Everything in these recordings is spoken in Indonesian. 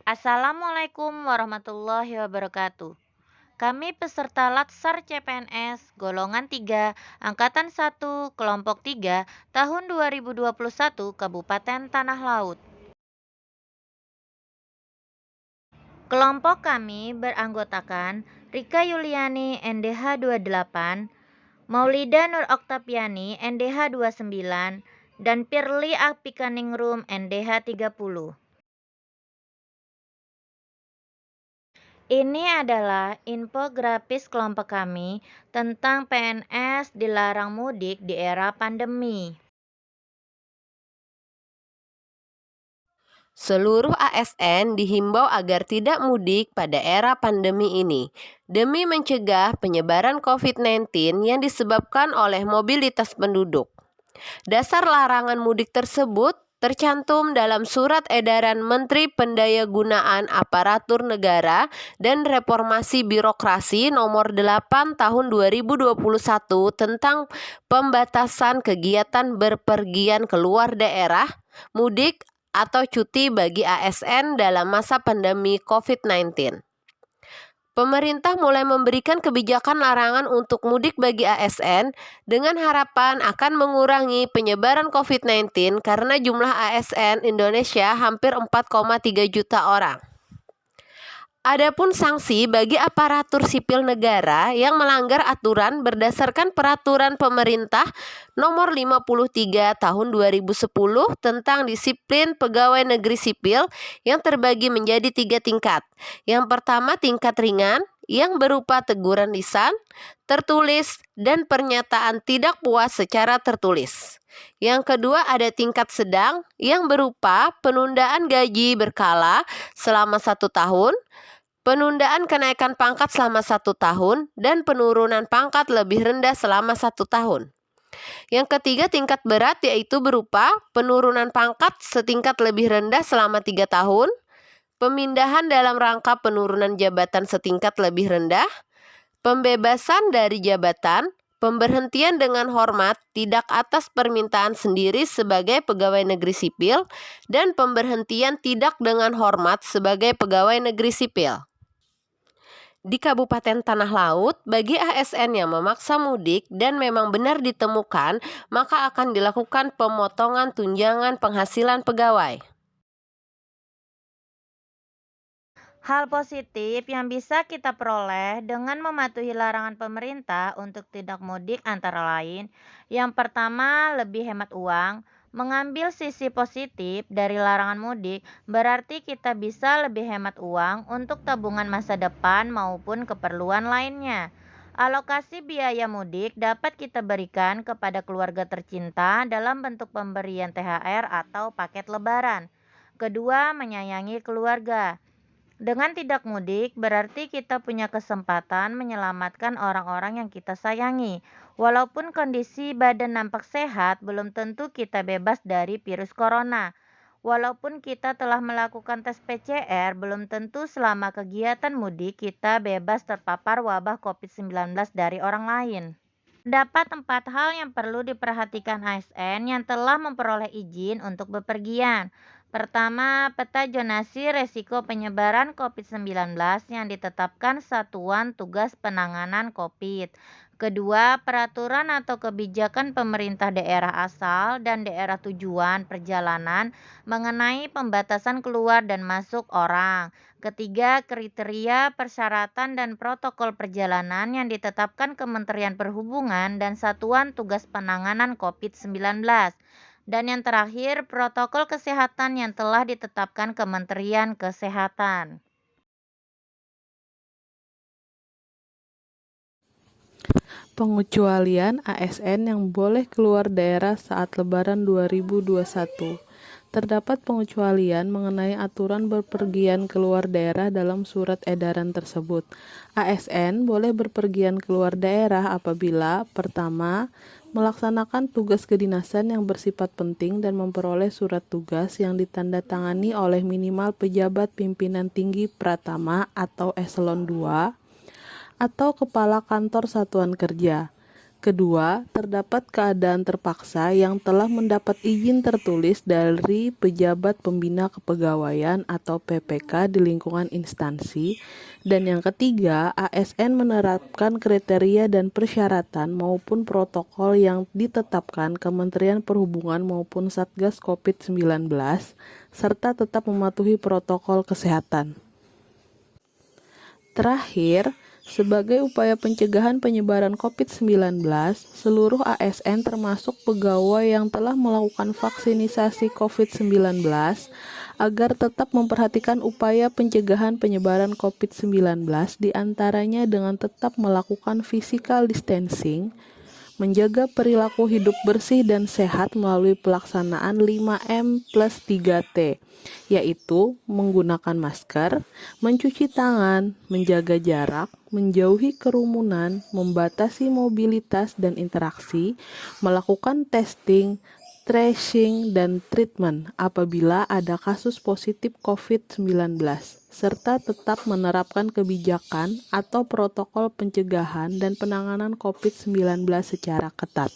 Assalamualaikum warahmatullahi wabarakatuh. Kami peserta Latsar CPNS golongan 3, angkatan 1, kelompok 3, tahun 2021 Kabupaten Tanah Laut. Kelompok kami beranggotakan Rika Yuliani NDH 28, Maulida Nur Oktaviani NDH 29, dan Pirly Apikaningrum NDH 30. Ini adalah infografis kelompok kami tentang PNS dilarang mudik di era pandemi. Seluruh ASN dihimbau agar tidak mudik pada era pandemi ini demi mencegah penyebaran COVID-19 yang disebabkan oleh mobilitas penduduk. Dasar larangan mudik tersebut tercantum dalam Surat Edaran Menteri Pendayagunaan Aparatur Negara dan Reformasi Birokrasi Nomor 8 Tahun 2021 tentang pembatasan kegiatan berpergian keluar daerah, mudik, atau cuti bagi ASN dalam masa pandemi COVID-19. Pemerintah mulai memberikan kebijakan larangan untuk mudik bagi ASN dengan harapan akan mengurangi penyebaran COVID-19 karena jumlah ASN Indonesia hampir 4,3 juta orang. Adapun sanksi bagi aparatur sipil negara yang melanggar aturan berdasarkan Peraturan Pemerintah Nomor 53 Tahun 2010 tentang disiplin pegawai negeri sipil yang terbagi menjadi 3 tingkat. Yang pertama tingkat ringan yang berupa teguran lisan, tertulis, dan pernyataan tidak puas secara tertulis. Yang kedua ada tingkat sedang yang berupa penundaan gaji berkala selama 1 tahun, penundaan kenaikan pangkat selama 1 tahun, dan penurunan pangkat lebih rendah selama 1 tahun. Yang ketiga tingkat berat yaitu berupa penurunan pangkat setingkat lebih rendah selama 3 tahun, pemindahan dalam rangka penurunan jabatan setingkat lebih rendah, pembebasan dari jabatan, pemberhentian dengan hormat tidak atas permintaan sendiri sebagai pegawai negeri sipil, dan pemberhentian tidak dengan hormat sebagai pegawai negeri sipil. Di Kabupaten Tanah Laut, bagi ASN yang memaksa mudik dan memang benar ditemukan, maka akan dilakukan pemotongan tunjangan penghasilan pegawai. Hal positif yang bisa kita peroleh dengan mematuhi larangan pemerintah untuk tidak mudik antara lain, yang pertama lebih hemat uang. Mengambil sisi positif dari larangan mudik berarti kita bisa lebih hemat uang untuk tabungan masa depan maupun keperluan lainnya. Alokasi biaya mudik dapat kita berikan kepada keluarga tercinta dalam bentuk pemberian THR atau paket lebaran. Kedua, menyayangi keluarga. Dengan tidak mudik, berarti kita punya kesempatan menyelamatkan orang-orang yang kita sayangi. Walaupun kondisi badan nampak sehat, belum tentu kita bebas dari virus corona. Walaupun kita telah melakukan tes PCR, belum tentu selama kegiatan mudik kita bebas terpapar wabah COVID-19 dari orang lain. Dapat 4 hal yang perlu diperhatikan ASN yang telah memperoleh izin untuk bepergian. Pertama, peta zonasi resiko penyebaran COVID-19 yang ditetapkan Satuan Tugas Penanganan COVID. Kedua, peraturan atau kebijakan pemerintah daerah asal dan daerah tujuan perjalanan mengenai pembatasan keluar dan masuk orang. Ketiga, kriteria, persyaratan, dan protokol perjalanan yang ditetapkan Kementerian Perhubungan dan Satuan Tugas Penanganan COVID-19. Dan yang terakhir, protokol kesehatan yang telah ditetapkan Kementerian Kesehatan. Pengecualian ASN yang boleh keluar daerah saat Lebaran 2021. Terdapat pengecualian mengenai aturan berpergian keluar daerah dalam surat edaran tersebut. ASN boleh berpergian keluar daerah apabila: pertama, melaksanakan tugas kedinasan yang bersifat penting dan memperoleh surat tugas yang ditandatangani oleh minimal pejabat pimpinan tinggi pratama atau eselon 2 atau kepala kantor satuan kerja. Kedua, terdapat keadaan terpaksa yang telah mendapat izin tertulis dari pejabat pembina kepegawaian atau PPK di lingkungan instansi. Dan yang ketiga, ASN menerapkan kriteria dan persyaratan maupun protokol yang ditetapkan Kementerian Perhubungan maupun Satgas COVID-19, serta tetap mematuhi protokol kesehatan. Terakhir, sebagai upaya pencegahan penyebaran COVID-19, seluruh ASN termasuk pegawai yang telah melakukan vaksinisasi COVID-19 agar tetap memperhatikan upaya pencegahan penyebaran COVID-19 diantaranya dengan tetap melakukan physical distancing, menjaga perilaku hidup bersih dan sehat melalui pelaksanaan 5M plus 3T, yaitu menggunakan masker, mencuci tangan, menjaga jarak, menjauhi kerumunan, membatasi mobilitas dan interaksi, melakukan testing, tracing, dan treatment apabila ada kasus positif COVID-19, serta tetap menerapkan kebijakan atau protokol pencegahan dan penanganan COVID-19 secara ketat.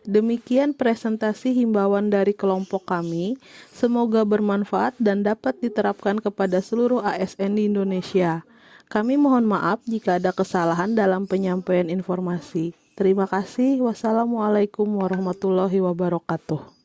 Demikian presentasi himbauan dari kelompok kami. Semoga bermanfaat dan dapat diterapkan kepada seluruh ASN di Indonesia. Kami mohon maaf jika ada kesalahan dalam penyampaian informasi. Terima kasih. Wassalamualaikum warahmatullahi wabarakatuh.